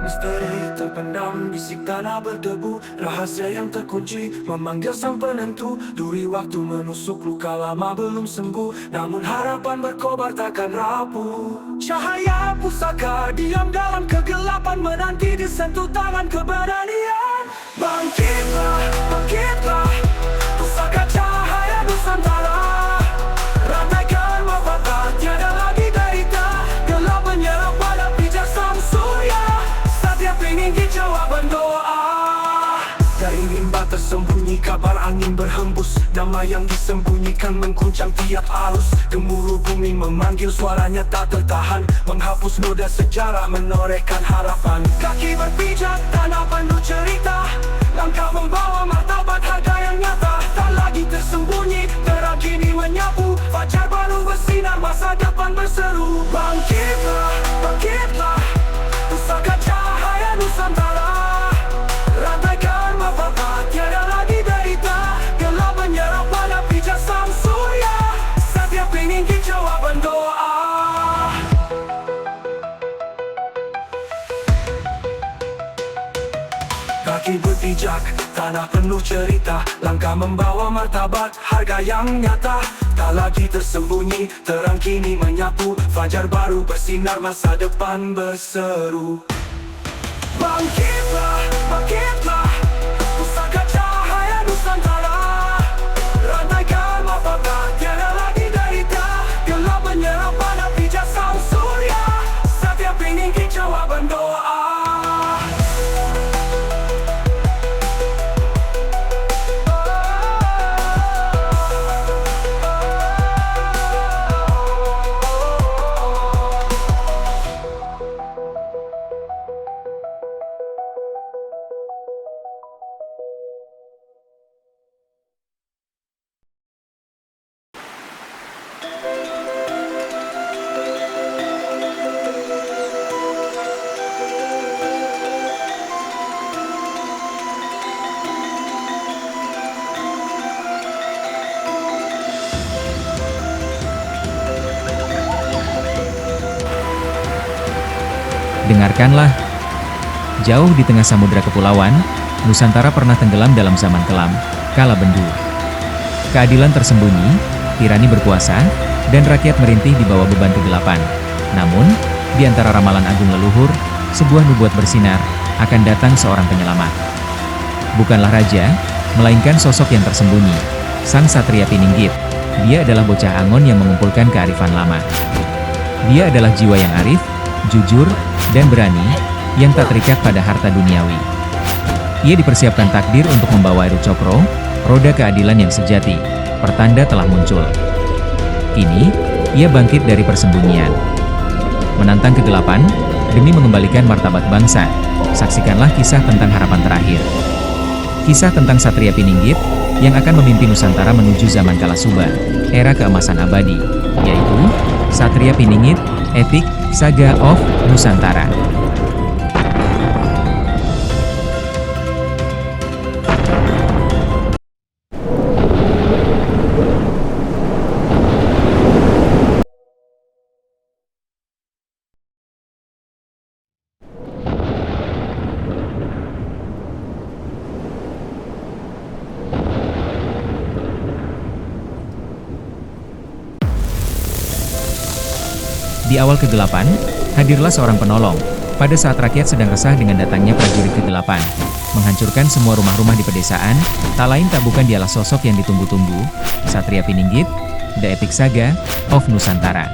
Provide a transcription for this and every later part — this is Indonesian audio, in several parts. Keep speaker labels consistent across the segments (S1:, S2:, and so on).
S1: Misteri terpendam, bisik tanah berdebu, rahasia yang terkunci, memanggil sang penentu. Duri waktu menusuk luka lama belum sembuh, namun harapan berkobar takkan rapuh. Cahaya pusaka diam dalam kegelapan, menanti disentuh tangan keberanian. Bangkitlah, bangkitlah, pusaka cahaya Nusantara. Ramaikan wabah, tiada lagi derita, gelap menyerap pada pijak sang surya. Setiap peninggi jawaban doa. Dari rimba tersembunyi kabar angin berhembus, damai yang disembunyikan mengguncang tiap arus. Gemuruh bumi memanggil, suaranya tak tertahan, menghapus noda sejarah, menorehkan harapan. Kaki berpijak, tanah penuh cerita, langkah membawa martabat harga yang nyata. Tak lagi tersembunyi, terang kini menyapu, fajar baru bersinar, masa depan berseru. Bangkitlah, bangkitlah, pusaka cahaya Nusantara. Rantaikan mapapa, tiada lagi derita, gelap menyerap pada pijak sang surya. Setiap peninggi jawaban doa. Kaki berpijak, tanah penuh cerita, langkah membawa martabat, harga yang nyata. Tak lagi tersembunyi, terang kini menyapu, fajar baru bersinar, masa depan berseru. Bangkitlah, bangkitlah, pusaka cahaya Nusantara. Rantaikan mapapa, tiada lagi derita, gelap menyerap pada pijak sang surya. Setiap peninggi jawaban doa.
S2: Dengarkanlah, jauh di tengah samudera kepulauan, Nusantara pernah tenggelam dalam zaman kelam, kala bendu. Keadilan tersembunyi, tirani berkuasa, dan rakyat merintih di bawah beban kegelapan. Namun, di antara ramalan agung leluhur, sebuah nubuat bersinar, akan datang seorang penyelamat. Bukanlah raja, melainkan sosok yang tersembunyi, sang Satria Pininggit. Dia adalah bocah Angon yang mengumpulkan kearifan lama. Dia adalah jiwa yang arif, jujur, dan berani, yang tak terikat pada harta duniawi. Ia dipersiapkan takdir untuk membawa Eru Cokro, roda keadilan yang sejati, pertanda telah muncul. Kini, ia bangkit dari persembunyian, menantang kegelapan, demi mengembalikan martabat bangsa. Saksikanlah kisah tentang harapan terakhir. Kisah tentang Satria Pininggit, yang akan memimpin Nusantara menuju zaman Kalasuba, era keemasan abadi, yaitu Satria Pininggit, Epic Saga of Nusantara. Di awal kegelapan, hadirlah seorang penolong, Pada saat rakyat sedang resah dengan datangnya prajurit ke-8, menghancurkan semua rumah-rumah di pedesaan, tak lain tak bukan dialah sosok yang ditunggu-tunggu, Satria Pininggit, The Epic Saga of Nusantara.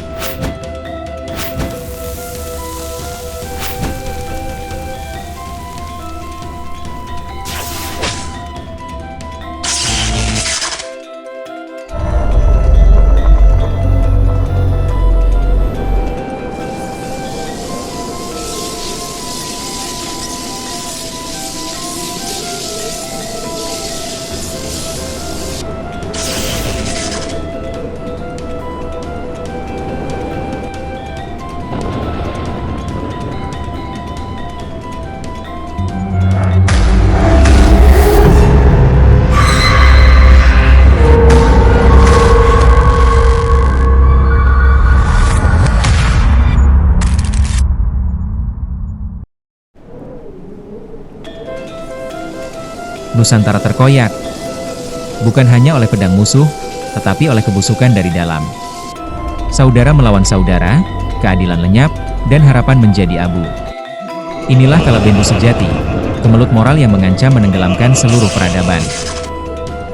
S2: Nusantara terkoyak, bukan hanya oleh pedang musuh, tetapi oleh kebusukan dari dalam. Saudara melawan saudara, keadilan lenyap, dan harapan menjadi abu. Inilah kala Bendu sejati, kemelut moral yang mengancam menenggelamkan seluruh peradaban.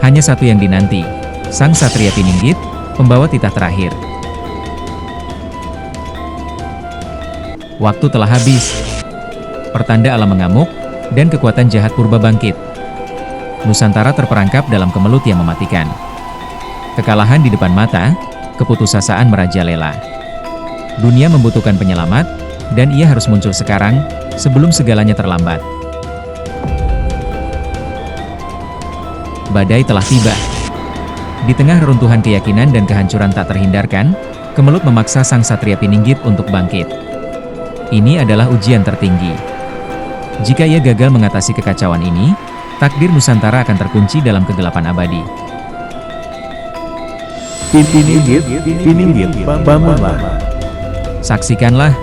S2: Hanya satu yang dinanti, sang Satria Pininggit, pembawa titah terakhir. Waktu telah habis. Pertanda alam mengamuk, dan kekuatan jahat purba bangkit. Nusantara terperangkap dalam kemelut yang mematikan. Kekalahan di depan mata, keputusasaan merajalela. Dunia membutuhkan penyelamat, dan ia harus muncul sekarang, sebelum segalanya terlambat. Badai telah tiba. Di tengah reruntuhan keyakinan dan kehancuran tak terhindarkan, kemelut memaksa sang Satria Pininggit untuk bangkit. Ini adalah ujian tertinggi. Jika ia gagal mengatasi kekacauan ini, takdir Nusantara akan terkunci dalam kegelapan abadi.
S3: Pininggit, bangunlah.
S2: Saksikanlah.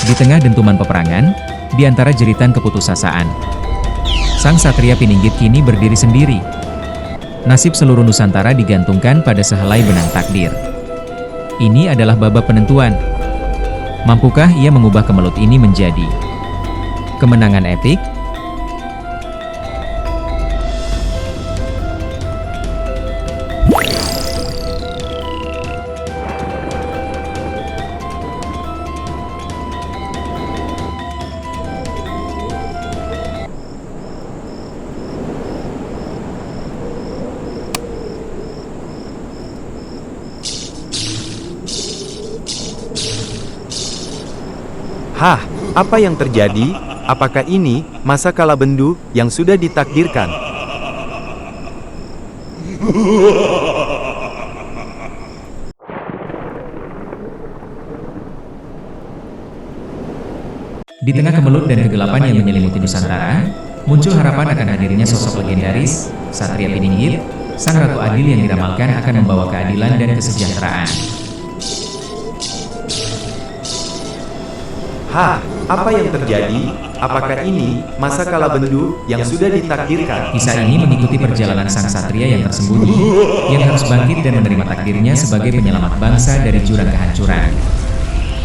S2: Di tengah dentuman peperangan, di antara jeritan keputusasaan, sang Satria Pininggit kini berdiri sendiri. Nasib seluruh Nusantara digantungkan pada sehelai benang takdir. Ini adalah babak penentuan. Mampukah ia mengubah kemelut ini menjadi kemenangan epik?
S3: Hah, apa yang terjadi? Apakah ini masa kala Bendu yang sudah ditakdirkan?
S2: Di tengah kemelut dan kegelapan yang menyelimuti Nusantara, muncul harapan akan hadirnya sosok legendaris, Satria Pininggit, sang ratu adil yang diramalkan akan membawa keadilan dan kesejahteraan.
S3: Hah, apa yang terjadi? Apakah ini masa kala Bendu yang sudah ditakdirkan?
S2: Kisah ini mengikuti perjalanan sang satria yang tersembunyi, yang harus bangkit dan menerima takdirnya sebagai penyelamat bangsa dari jurang kehancuran.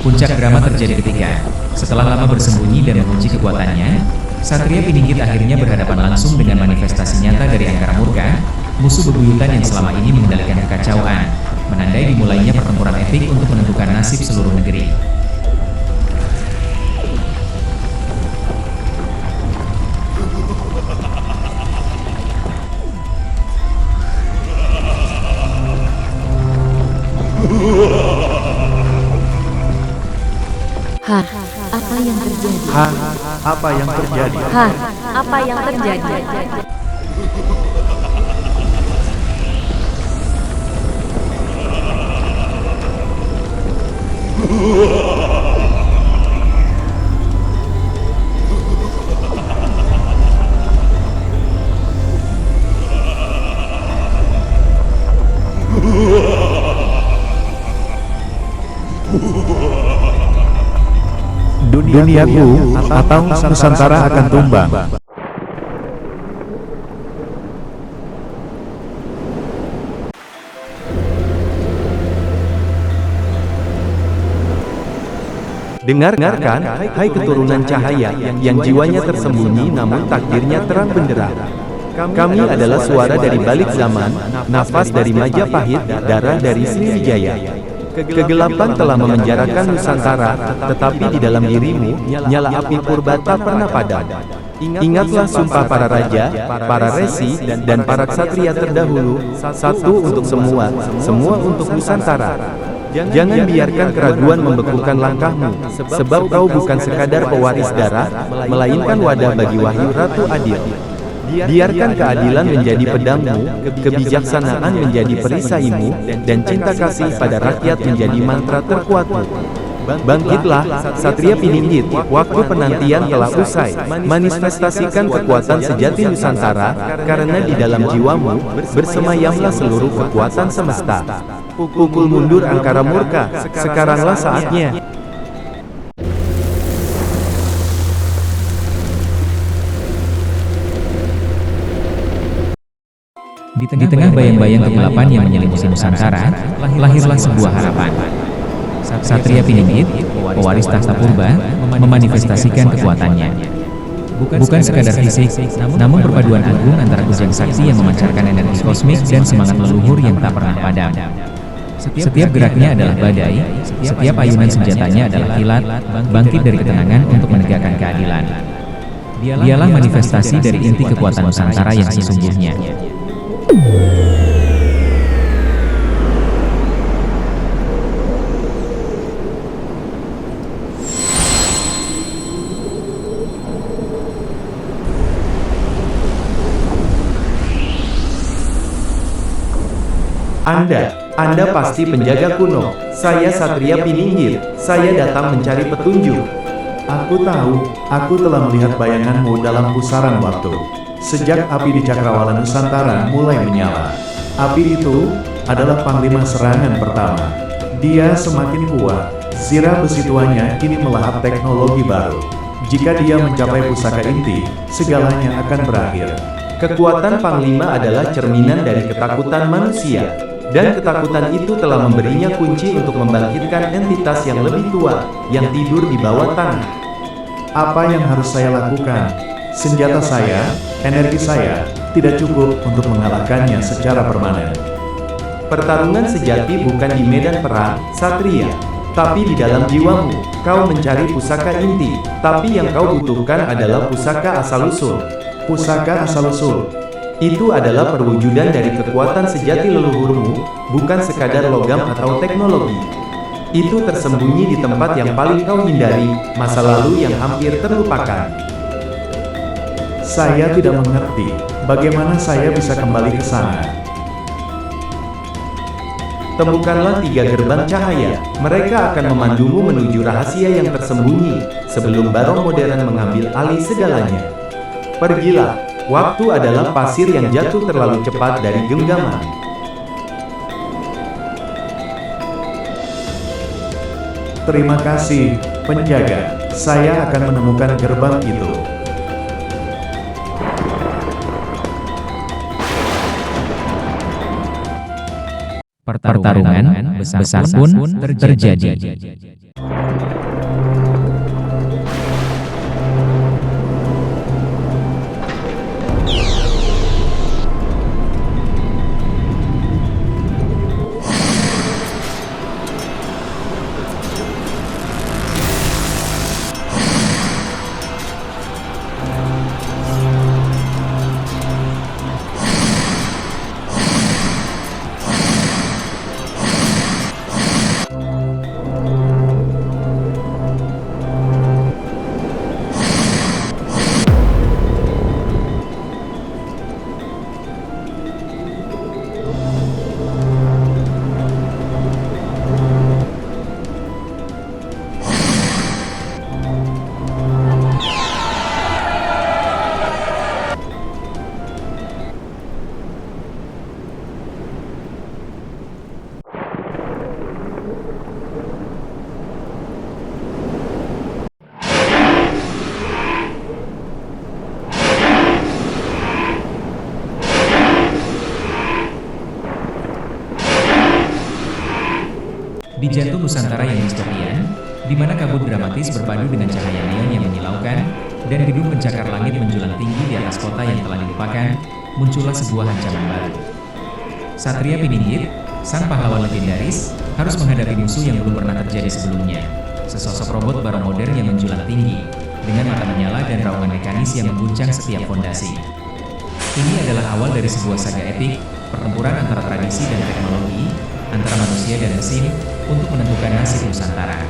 S2: Puncak drama terjadi ketika, setelah lama bersembunyi dan menguji kekuatannya, Satria Pininggit akhirnya berhadapan langsung dengan manifestasi nyata dari Angkara Murka, musuh bebuyutan yang selama ini mengendalikan kekacauan, menandai dimulainya pertempuran epik untuk menentukan nasib seluruh negeri.
S4: Hah, apa yang terjadi?
S3: Hah, apa yang terjadi?
S4: Hah, apa yang terjadi?
S3: Duniaku atau Nusantara akan tumbang. Dengarkan, hai keturunan cahaya, yang jiwanya tersembunyi namun takdirnya terang benderang. Kami adalah suara dari balik zaman, nafas dari Majapahit, darah dari Sriwijaya. Kegelapan telah memenjarakan Nusantara, tetapi di dalam dirimu, nyala api purba tak pernah padam. Ingatlah sumpah para raja, para resi, dan para ksatria terdahulu, satu untuk semua, semua untuk Nusantara. Jangan biarkan keraguan membekukan langkahmu, sebab kau bukan sekadar pewaris darah, melainkan wadah bagi wahyu Ratu Adil. Biarkan keadilan menjadi pedangmu, kebijaksanaan menjadi perisaimu, dan cinta kasih pada rakyat menjadi mantra terkuatmu. Bangkitlah, Satria Pininggit, waktu penantian telah usai. Manifestasikan kekuatan sejati Nusantara, karena di dalam jiwamu, bersemayamlah seluruh kekuatan semesta. Pukul mundur angkara murka, sekaranglah saatnya.
S2: Di tengah bayang-bayang kegelapan yang menyelimuti Nusantara, lahirlah sebuah harapan. Satria Pininggit, pewaris tahta purba, memanifestasikan kekuatannya. Bukan sekadar fisik, namun perpaduan agung antara kujang sakti yang memancarkan energi kosmik dan semangat leluhur yang tak pernah padam. Setiap geraknya adalah badai, setiap ayunan senjatanya adalah kilat, bangkit dari ketenangan untuk menegakkan keadilan. Dialah manifestasi dari inti kekuatan Nusantara yang sesungguhnya.
S3: Anda pasti penjaga kuno. Saya Satria Pininggit. Saya datang mencari petunjuk.
S5: Aku tahu, aku telah melihat bayanganmu dalam pusaran waktu. Sejak api di Cakrawala Nusantara mulai menyala. Api itu adalah panglima serangan pertama. Dia semakin kuat, zirah besi tuanya kini melahap teknologi baru. Jika dia mencapai pusaka inti, segalanya akan berakhir.
S3: Kekuatan Panglima adalah cerminan dari ketakutan manusia. Dan ketakutan itu telah memberinya kunci untuk membangkitkan entitas yang lebih tua, yang tidur di bawah tanah.
S5: Apa yang harus saya lakukan? Senjata saya, energi saya, tidak cukup untuk mengalahkannya secara permanen.
S3: Pertarungan sejati bukan di medan perang, Satria, tapi di dalam jiwamu. Kau mencari pusaka inti, tapi yang kau butuhkan adalah pusaka asal-usul.
S5: Pusaka asal-usul.
S3: Itu adalah perwujudan dari kekuatan sejati leluhurmu, bukan sekadar logam atau teknologi. Itu tersembunyi di tempat yang paling kau hindari, masa lalu yang hampir terlupakan.
S5: Saya tidak mengerti, bagaimana saya bisa kembali ke sana.
S3: Temukanlah 3 gerbang cahaya, mereka akan memandumu menuju rahasia yang tersembunyi, sebelum barong modern mengambil alih segalanya. Pergilah. Waktu adalah pasir yang jatuh terlalu cepat dari genggaman.
S5: Terima kasih, penjaga. Saya akan menemukan gerbang itu.
S2: Pertarungan besar pun terjadi. Di jantung Nusantara yang historian, di mana kabut dramatis berpadu dengan cahaya neon yang menyilaukan, dan gedung pencakar langit menjulang tinggi di atas kota yang telah dilupakan, muncullah sebuah ancaman baru. Satria Pininggit, sang pahlawan legendaris, harus menghadapi musuh yang belum pernah terjadi sebelumnya. Sesosok robot barong modern yang menjulang tinggi, dengan mata menyala dan raungan mekanis yang mengguncang setiap fondasi. Ini adalah awal dari sebuah saga epik, pertempuran antara tradisi dan teknologi, antara manusia dan mesin, untuk menentukan nasib Nusantara.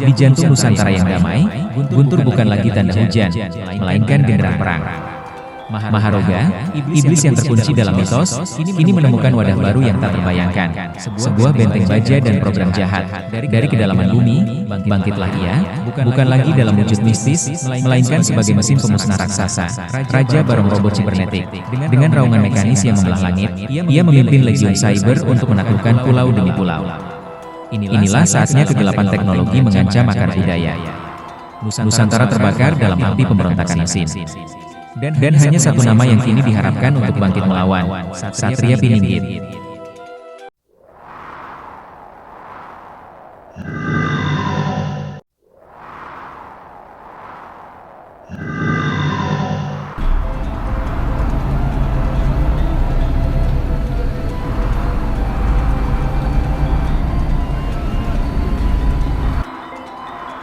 S2: Di jantung Nusantara yang damai, guntur bukan lagi tanda hujan, melainkan genderang perang. Maharoga, iblis yang terkunci dalam mitos, kini menemukan wadah baru yang tak terbayangkan. Sebuah benteng baja dan program jahat. Dari kedalaman bumi, bangkitlah ia, bukan lagi dalam wujud mistis, melainkan sebagai mesin pemusnah raksasa, Raja Barong Robot Sibernetik. Dengan raungan mekanis yang membelah langit, ia memimpin Legiun Cyber untuk menaklukkan pulau demi pulau. Inilah saatnya kegelapan teknologi mengancam akar budaya. Nusantara terbakar dalam api pemberontakan mesin. Dan hanya satu nama yang kini diharapkan untuk bangkit melawan, Satria Pininggit.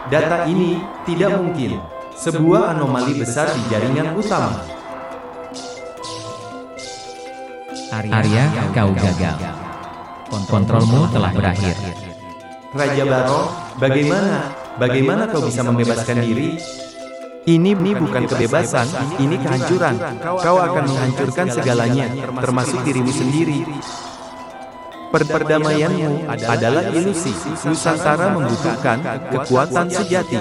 S3: Data ini tidak mungkin. Sebuah anomali besar di jaringan utama.
S2: Arya, kau gagal. Kontrolmu telah berakhir.
S3: Raja Barong, bagaimana kau bisa membebaskan diri? Ini bukan kebebasan, ini kehancuran. Kau akan menghancurkan segalanya, termasuk dirimu sendiri. Perdamaianmu adalah ilusi. Nusantara membutuhkan kekuatan sejati.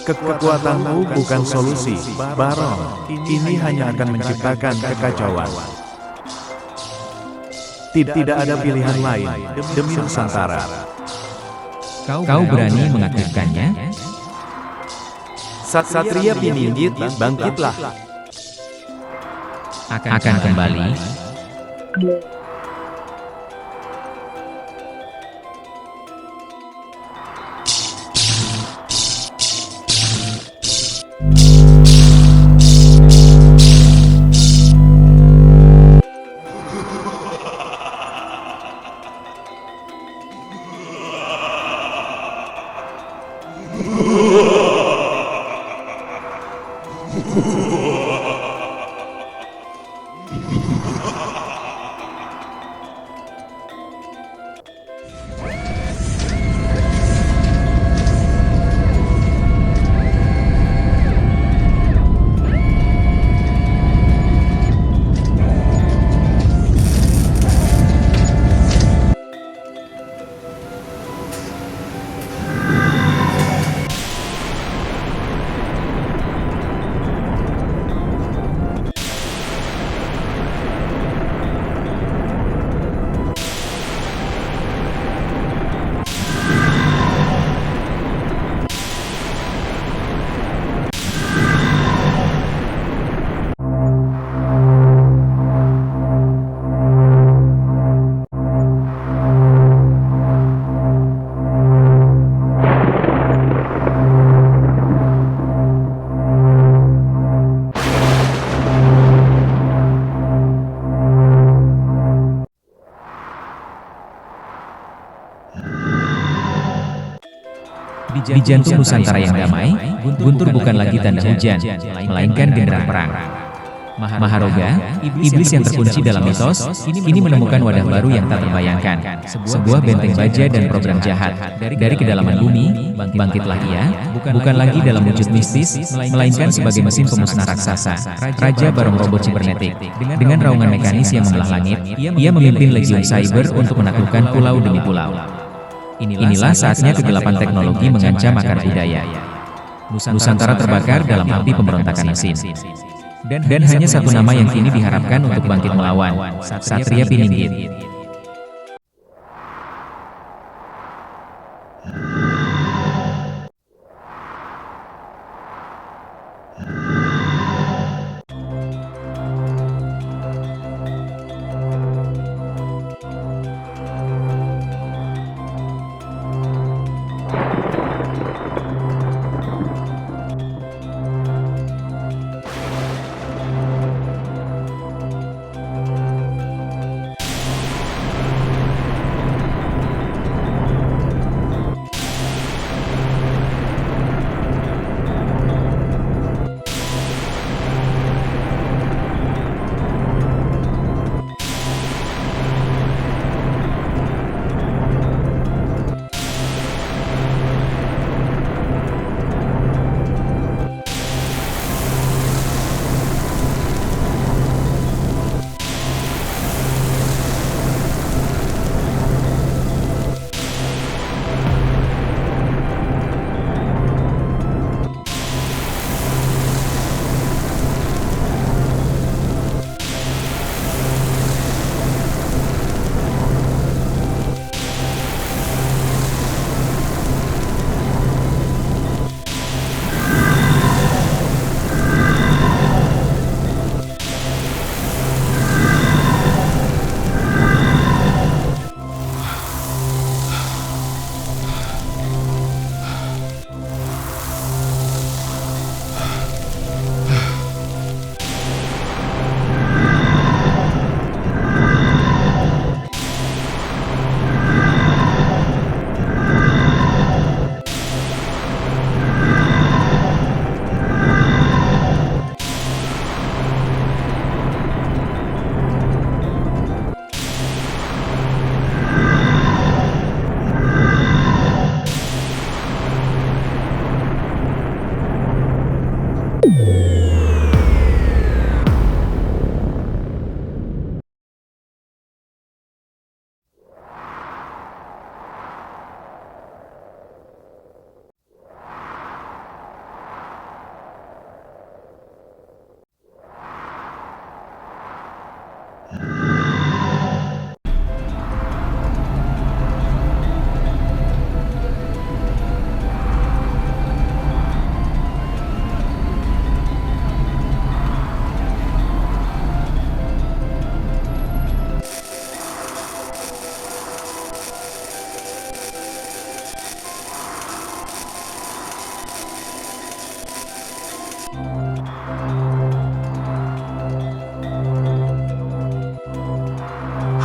S5: Kekuatanmu bukan solusi, Baron. Ini hanya akan menciptakan kekacauan. Tidak ada pilihan lain demi Nusantara.
S2: Kau berani mengaktifkannya?
S3: Satria Pininggit, bangkitlah.
S2: Akan kembali. Di jantung Nusantara yang damai, guntur bukan lagi tanda hujan, melainkan genderang perang. Maharoga, iblis yang terkunci dalam mitos, kini menemukan wadah baru yang tak terbayangkan. Sebuah benteng baja dan program jahat. Dari kedalaman bumi, bangkitlah ia, bukan lagi dalam wujud mistis, melainkan sebagai mesin pemusnah raksasa. Raja Barong Robot Cibernetik. Dengan raungan mekanis yang membelah langit, ia memimpin Legiun Cyber untuk menaklukkan pulau demi pulau. Inilah saatnya kegelapan teknologi mengancam akar budaya. Nusantara terbakar dalam api pemberontakan mesin. Dan hanya satu nama yang kini diharapkan untuk bangkit melawan, Satria Pininggit.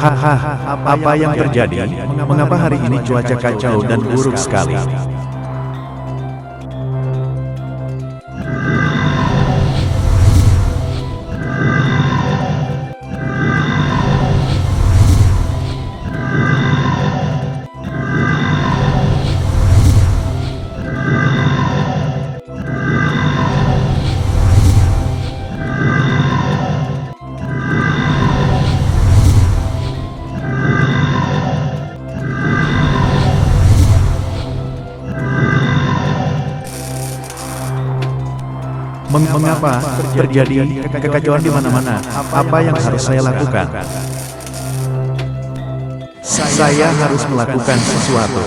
S5: Hahaha, apa yang terjadi? Mengapa hari ini cuaca kacau dan buruk sekali? Mengapa terjadi kekacauan di mana-mana? Apa yang harus saya lakukan? Saya harus melakukan sesuatu.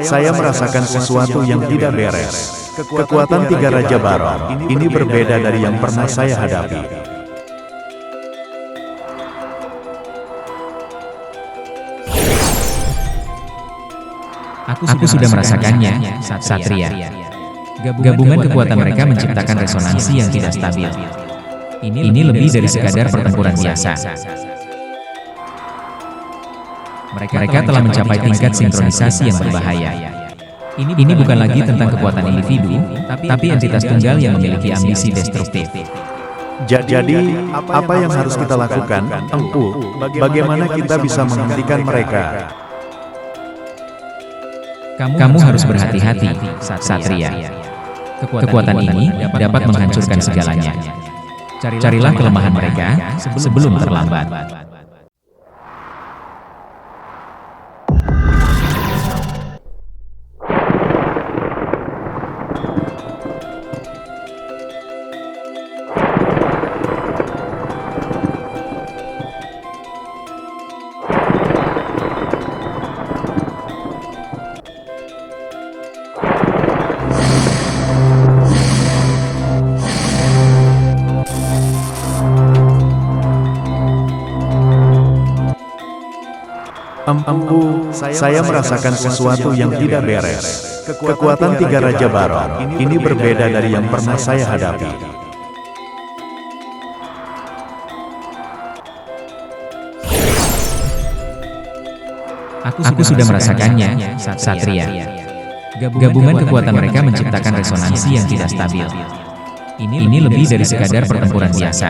S5: Saya merasakan sesuatu yang tidak beres. Kekuatan tiga Raja Baron ini berbeda dari yang pernah saya hadapi.
S2: Aku sudah merasakannya, Satria. Gabungan kekuatan mereka menciptakan resonansi yang tidak stabil. Ini lebih dari sekadar pertempuran biasa. Mereka telah mencapai tingkat sinkronisasi yang berbahaya. Ini bukan lagi tentang kekuatan individu, tapi entitas tunggal yang memiliki ambisi destruktif.
S5: Jadi, apa yang harus kita lakukan? Empu, bagaimana kita bisa menghentikan mereka?
S2: Kamu harus berhati-hati, Satria. Kekuatan ini dapat menghancurkan segalanya. Carilah kelemahan mereka sebelum terlambat.
S5: Empu, saya merasakan sesuatu yang tidak beres. Kekuatan tiga Raja Barong ini berbeda dari yang pernah saya hadapi.
S2: Aku sudah merasakannya, Satria. Gabungan kekuatan mereka menciptakan resonansi yang tidak stabil. Ini lebih dari sekadar pertempuran biasa.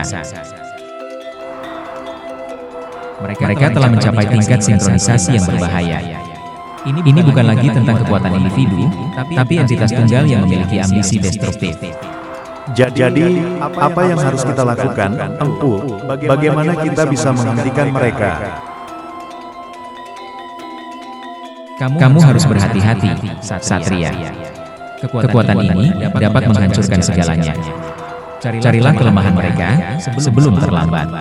S2: Mereka telah mencapai tingkat sinkronisasi yang berbahaya. Ini bukan lagi tentang kekuatan individu, tapi entitas tunggal yang memiliki ambisi destruktif.
S5: Jadi, apa yang harus kita lakukan, Empu? Bagaimana kita bisa menghentikan mereka?
S2: Kamu harus berhati-hati, Satria. Kekuatan ini dapat menghancurkan segalanya. Carilah kelemahan mereka sebelum terlambat.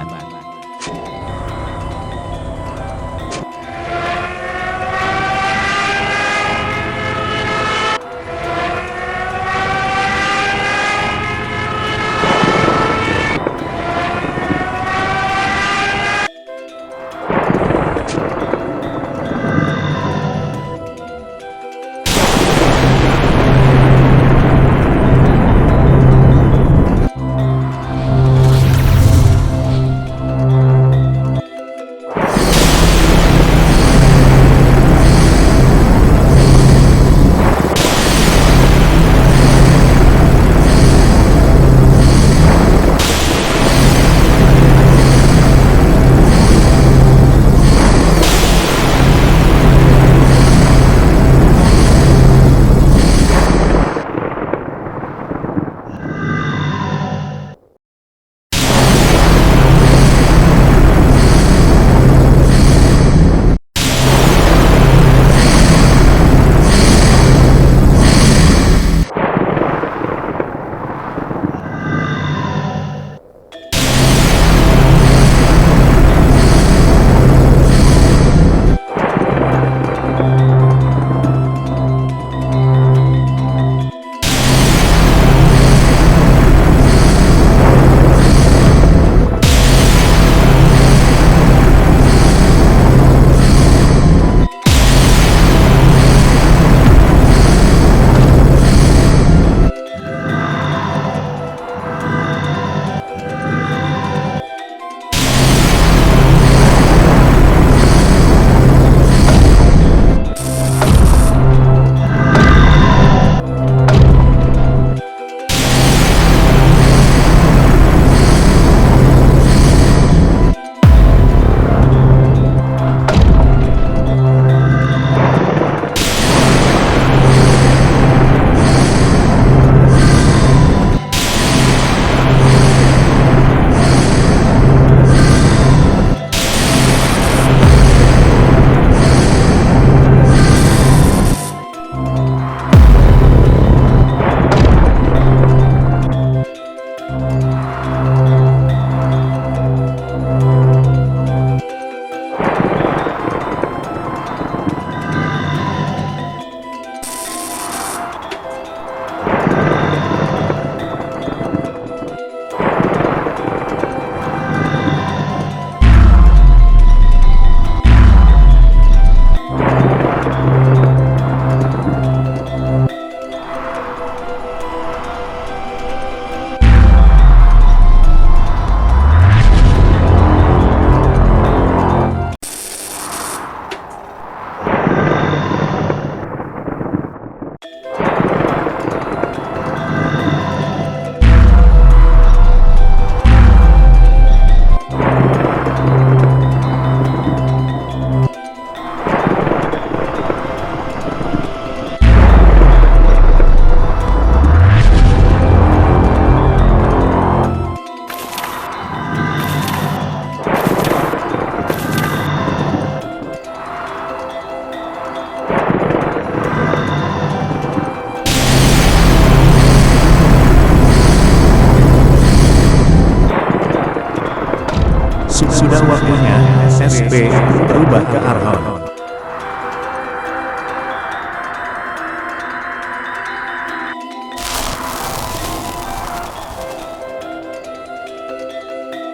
S5: Sudah waktunya SP berubah ke Arhon.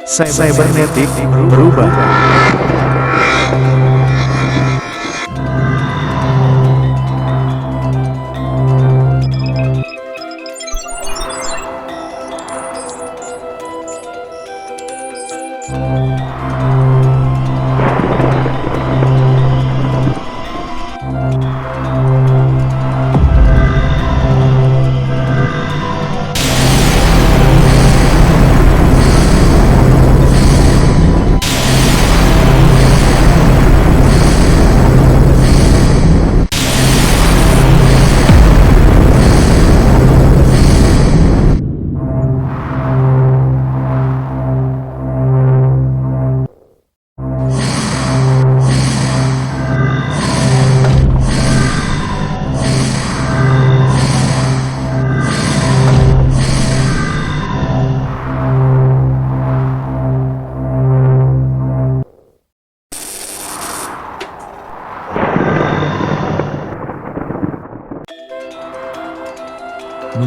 S5: Cybernetik berubah.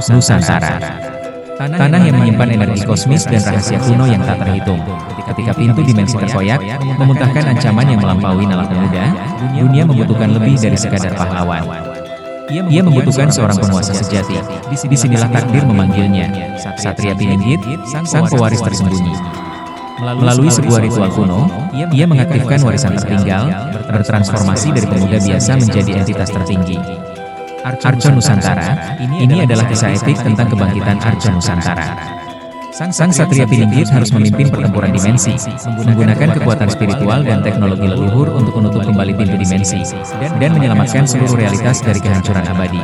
S2: Nusantara, tanah yang menyimpan energi kosmis dan rahasia kuno yang tak terhitung. Ketika pintu dimensi terkoyak, memuntahkan ancaman yang melampaui nalar pemuda, dunia membutuhkan lebih dari sekadar pahlawan. Ia membutuhkan seorang penguasa sejati. Disinilah takdir memanggilnya, Satria Pininggit, sang pewaris tersembunyi. Melalui sebuah ritual kuno, ia mengaktifkan warisan tertinggal, bertransformasi dari pemuda biasa menjadi entitas tertinggi. Arca Nusantara, ini adalah kisah epik tentang kebangkitan Arca Nusantara. Sang Satria Pininggit harus memimpin pertempuran dimensi, menggunakan kekuatan spiritual dan teknologi leluhur untuk menutup kembali pintu dimensi, dan menyelamatkan seluruh realitas dari kehancuran abadi.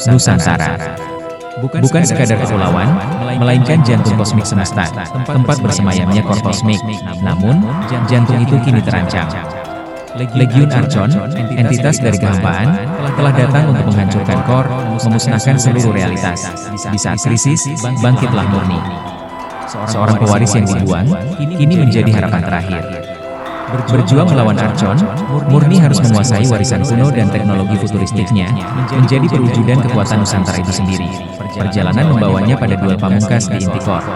S2: Nusantara. Bukan sekadar kepulauan, melainkan jantung kosmik semesta, tempat bersemayamnya core kosmik. Namun, jantung itu kini terancam. Legiun Archon, entitas dari kehampaan, telah datang untuk menghancurkan core, memusnahkan seluruh realitas. Di saat krisis, bangkitlah Murni. Seorang pewaris yang dibuang, kini menjadi harapan terakhir. Berjuang melawan Archon, Murni harus menguasai warisan kuno dan teknologi futuristiknya, menjadi perwujudan kekuatan Nusantara itu sendiri. Perjalanan membawanya pada duel pamungkas di inti core.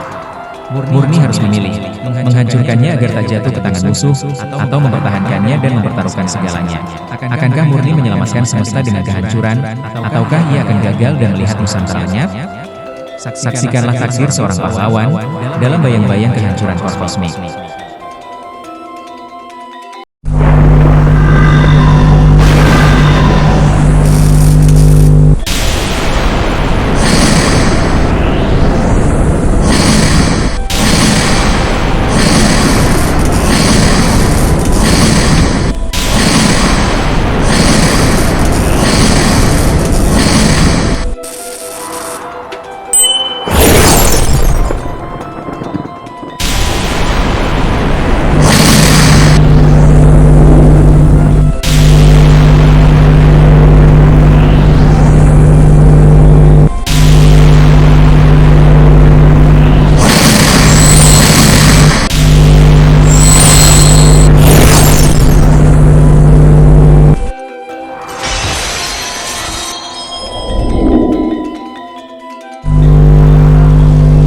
S2: Murni harus memilih, menghancurkannya agar tak jatuh ke tangan musuh, atau mempertahankannya dan mempertaruhkan segalanya. Akankah Murni menyelamatkan semesta dengan kehancuran, ataukah ia akan gagal dan melihat Nusantara lenyap? Saksikanlah takdir seorang pahlawan dalam bayang-bayang kehancuran core kosmik.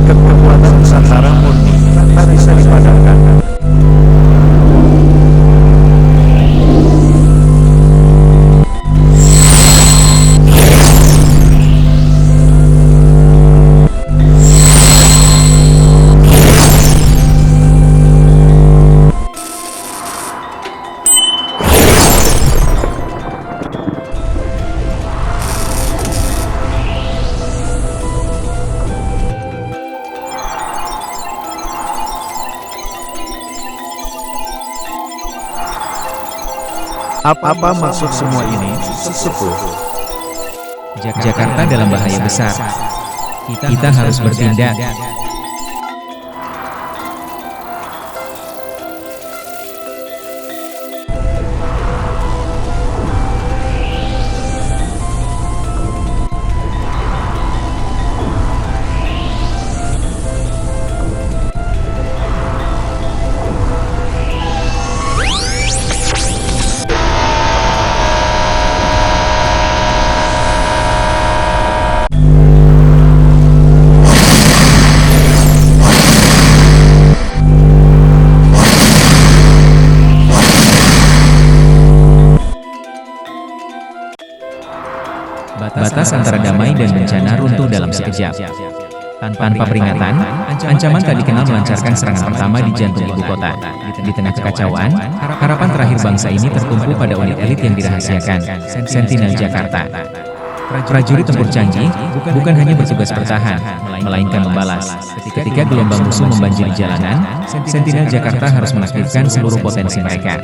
S5: Kekuatan Nusantara murni tak bisa dipadamkan. Apa maksud semua ini, sesepuh?
S2: Jakarta dalam bahaya besar. Kita harus bertindak. Batas antara damai dan bencana runtuh dalam sekejap. Tanpa peringatan, ancaman tak dikenal melancarkan serangan pertama di jantung ibu kota. Di tengah kekacauan, harapan terakhir bangsa ini tertumpu pada unit elit yang dirahasiakan, Sentinel Jakarta. Prajurit tempur canggih bukan hanya bertugas bertahan, melainkan membalas. Ketika gelombang musuh membanjiri jalanan, Sentinel Jakarta harus menaktifkan seluruh potensi mereka.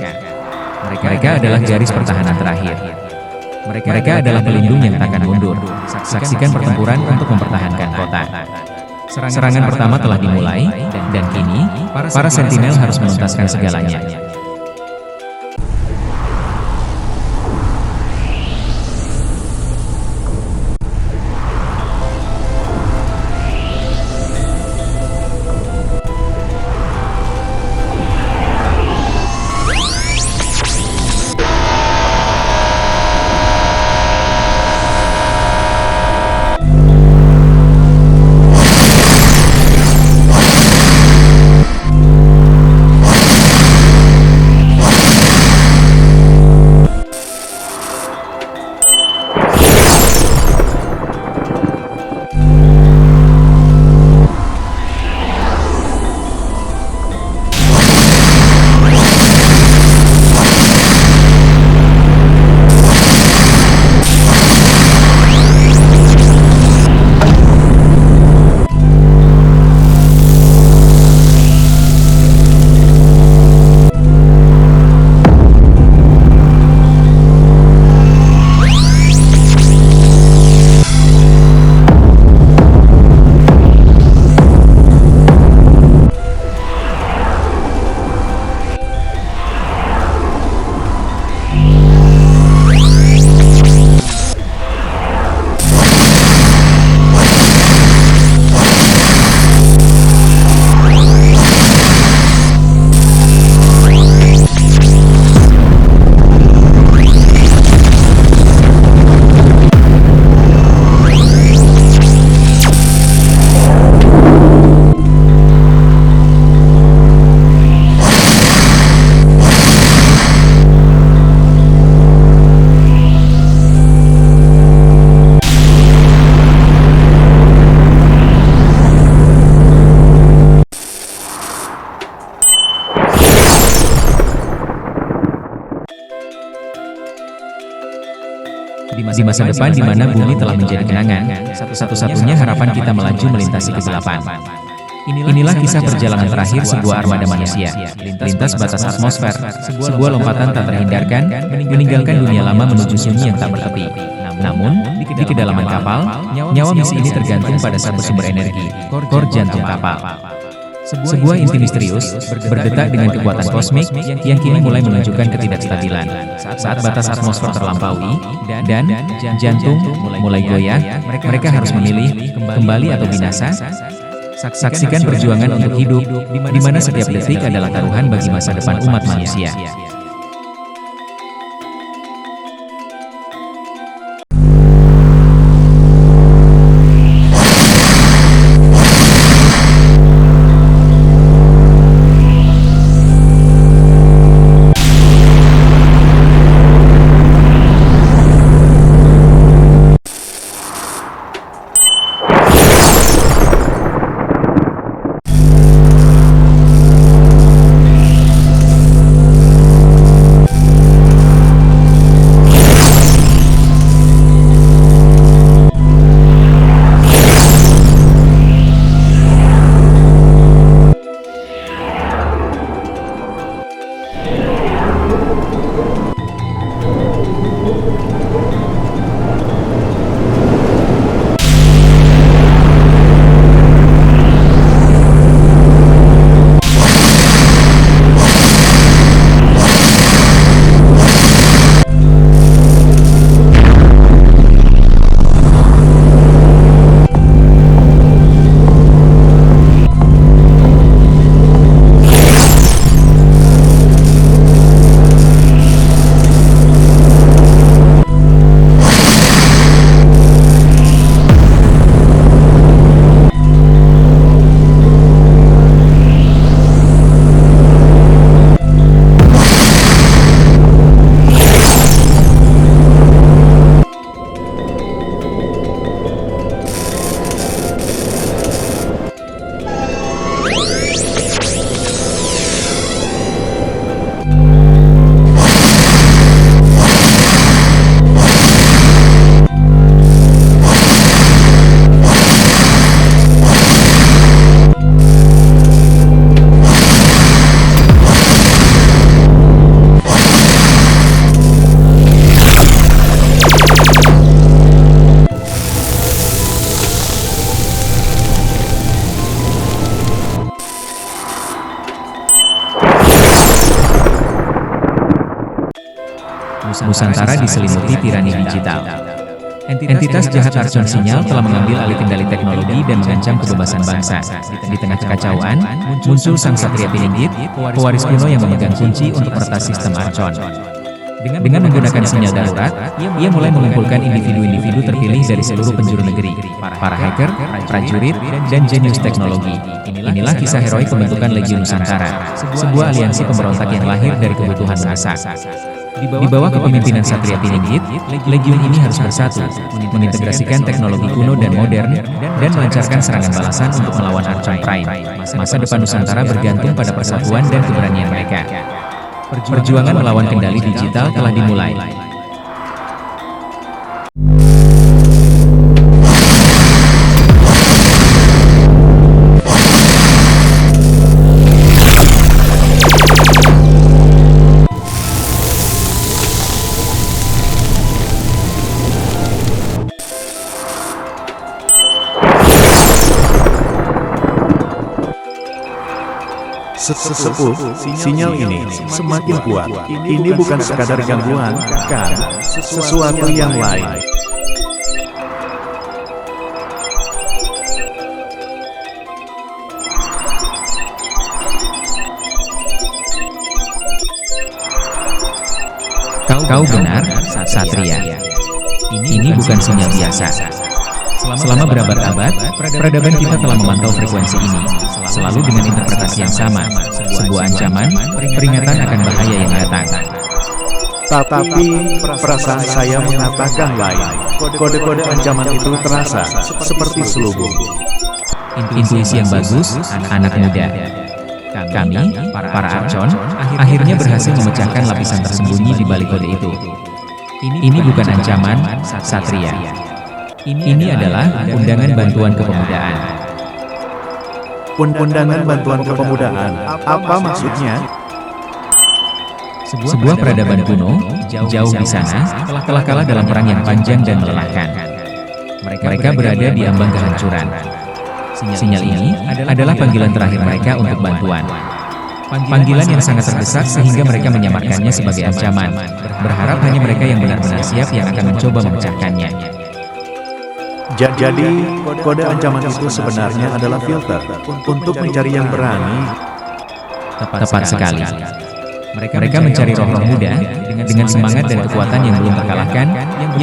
S2: Mereka adalah garis pertahanan terakhir. Mereka adalah pelindung yang takkan mundur. Saksikan pertempuran untuk mempertahankan kota. Serangan pertama telah dimulai, dan kini, para sentinel harus menuntaskan segalanya. Bagi masa depan di mana bumi telah menjadi kenangan, satu-satunya harapan kita melaju melintasi kegelapan. Inilah kisah perjalanan terakhir sebuah armada manusia, lintas batas atmosfer, sebuah lompatan tak terhindarkan, meninggalkan dunia lama menuju sunyi yang tak bertepi. Namun, di kedalaman kapal, nyawa misi ini tergantung pada satu sumber energi, kor jantung kapal. Sebuah inti misterius, berdetak dengan kekuatan kosmik, yang kini mulai menunjukkan ketidakstabilan. Saat batas atmosfer terlampaui, dan jantung mulai goyah, mereka harus memilih, kembali atau binasa. Saksikan perjuangan untuk hidup, di mana setiap detik adalah taruhan bagi masa depan umat manusia. Nusantara diselimuti tirani digital. Entitas jahat Archon Sinyal telah mengambil alih kendali teknologi dan mengancam kebebasan bangsa. Di tengah kekacauan, muncul sang Satria Pininggit, pewaris kuno yang memegang kunci untuk meretas sistem Archon. Dengan menggunakan sinyal darurat, ia mulai mengumpulkan individu-individu terpilih dari seluruh penjuru negeri, para hacker, prajurit, dan jenius teknologi. Inilah kisah heroik pembentukan Legiun Nusantara, sebuah aliansi pemberontak yang lahir dari kebutuhan mendesak. Di bawah kepemimpinan Satria Pininggit, Legiun ini harus bersatu, mengintegrasikan teknologi kuno dan modern, dan melancarkan serangan balasan untuk melawan Archon Prime. Masa depan Nusantara bergantung pada persatuan dan keberanian mereka. Perjuangan melawan kendali digital telah dimulai.
S5: Sesepuh, sinyal ini semakin kuat. Ini bukan sekadar gangguan, kan? Sesuatu yang lain.
S2: Kau benar, Satria. Ini bukan sinyal biasa. Selama berabad-abad, peradaban kita telah memantau frekuensi ini, selalu dengan interpretasi yang sama, sebuah ancaman, peringatan akan bahaya yang datang.
S5: Tapi perasaan saya mengatakan lain. Kode-kode ancaman itu terasa seperti selubung.
S2: Intuisi yang bagus, anak muda. Kami, para Archon, akhirnya berhasil memecahkan lapisan tersembunyi di balik kode itu. Ini bukan ancaman, Satria. Ini adalah undangan bantuan kepemudaan.
S5: Undangan bantuan kepemudaan. Apa maksudnya?
S2: Sebuah peradaban kuno, jauh di sana, telah kalah dalam perang yang panjang dan melelahkan. Mereka berada di ambang kehancuran. Sinyal ini adalah panggilan terakhir mereka untuk bantuan. Panggilan yang sangat terdesak sehingga mereka menyamarkannya sebagai ancaman, berharap hanya mereka yang benar-benar siap yang akan mencoba memecahkannya.
S5: Jadi, kode ancaman itu sebenarnya adalah filter untuk mencari yang berani.
S2: Tepat sekali. Mereka mencari roh-roh muda dengan semangat dan kekuatan yang belum terkalahkan,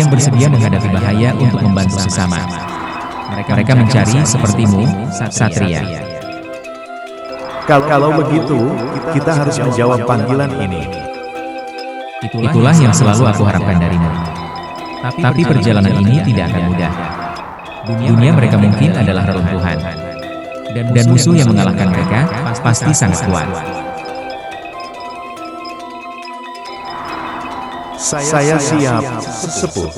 S2: yang bersedia menghadapi bahaya untuk membantu sesama. Mereka mencari sepertimu, Satria.
S5: Kalau begitu, kita harus menjawab panggilan ini.
S2: Itulah yang selalu aku harapkan darimu. Tapi perjalanan ini tidak akan mudah. Dunia mereka mungkin adalah reruntuhan. Dan musuh yang mengalahkan mereka pasti sangat kuat.
S5: Saya siap, sepuh.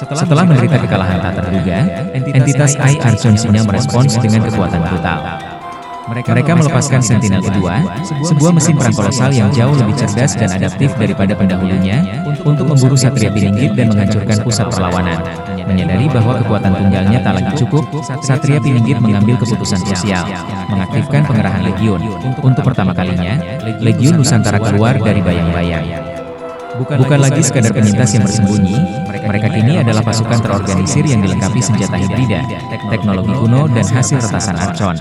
S2: Setelah menderita kekalahan tak terduga, entitas Ai Archon Sinyal merespons dengan kekuatan brutal. Mereka melepaskan Sentinel kedua, sebuah mesin perang kolosal yang jauh lebih cerdas dan adaptif daripada pendahulunya, untuk memburu Satria Pininggit dan menghancurkan pusat perlawanan. Menyadari bahwa kekuatan tunggalnya tak lagi cukup, Satria Pininggit mengambil keputusan krusial, mengaktifkan pengerahan Legiun. Untuk pertama kalinya, Legiun Nusantara keluar dari bayang-bayang. Bukan lagi sekadar penyintas yang bersembunyi, mereka kini adalah pasukan terorganisir yang dilengkapi senjata hibrida, teknologi kuno dan hasil retasan Archon.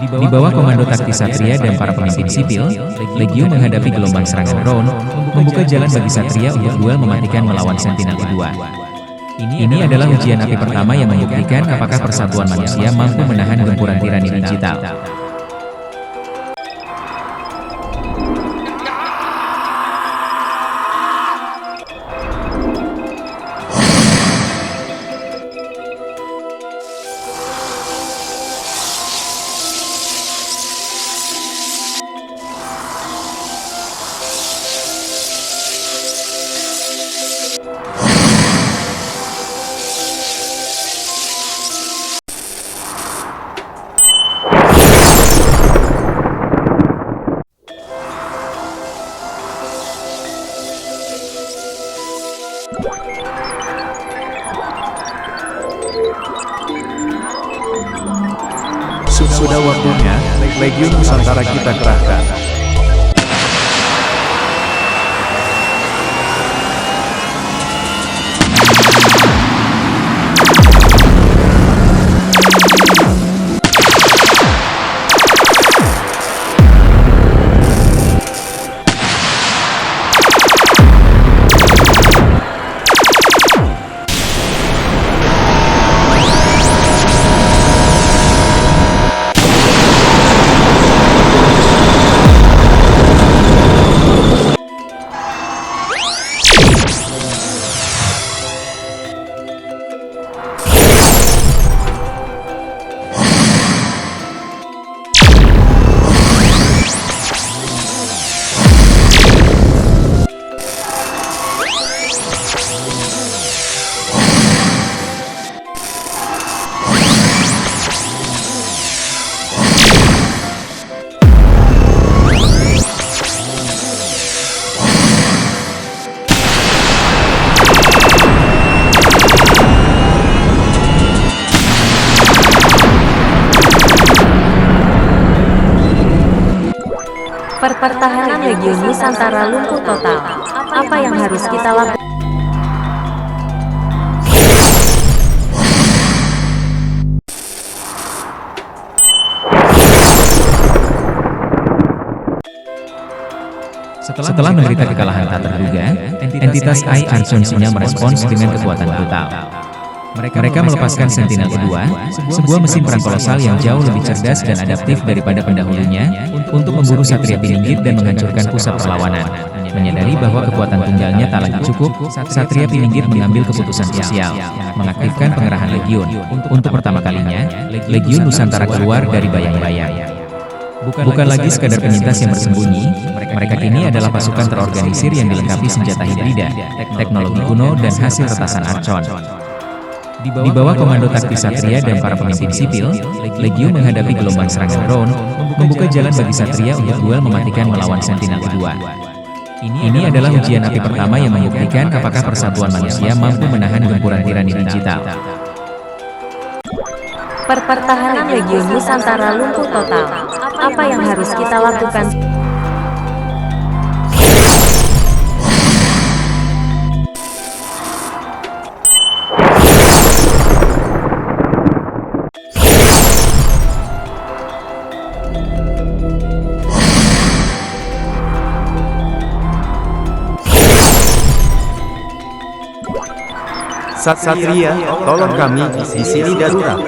S2: Di bawah komando taktis Satria dan para pemimpin sipil, Legiun menghadapi gelombang serangan drone, membuka jalan bagi Satria untuk duel mematikan melawan Sentinel kedua. Ini adalah ujian api pertama yang membuktikan apakah persatuan manusia mampu menahan gempuran tirani digital.
S5: Sudah waktunya Legiun Nusantara kita kerahkan.
S4: Pertahanan Legiun Nusantara lumpuh total. Apa yang harus kita lakukan?
S2: Setelah menderita kekalahan tak terduga, entitas Ai Archon Sinyal merespons dengan kekuatan brutal. Mereka melepaskan Sentinel kedua, sebuah mesin perang kolosal yang jauh lebih cerdas dan adaptif daripada pendahulunya, untuk memburu Satria Pininggit dan menghancurkan pusat perlawanan. Menyadari bahwa kekuatan tunggalnya tak lagi cukup, Satria Pininggit mengambil keputusan krusial, mengaktifkan pengerahan Legiun. Untuk pertama kalinya, Legiun Nusantara keluar dari bayang-bayang. Bukan lagi sekadar penyintas yang bersembunyi, mereka kini adalah pasukan terorganisir yang dilengkapi senjata hibrida, teknologi kuno dan hasil retasan Archon. Di bawah komando taktis Satria dan para pemimpin sipil, Legiun menghadapi gelombang serangan drone, membuka jalan bagi Satria untuk duel mematikan melawan Sentinel kedua. Ini adalah ujian api pertama yang membuktikan apakah persatuan manusia mampu menahan gempuran tirani digital.
S4: Pertahanan Legiun Nusantara lumpuh total. Apa yang harus kita lakukan?
S3: Satria, tolong kami, di sini darurat.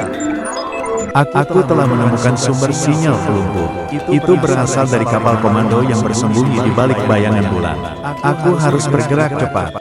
S5: Aku telah menemukan sumber sinyal pelumpuh. Itu berasal dari kapal komando yang bersembunyi di balik bayangan bulan. Aku harus bergerak cepat.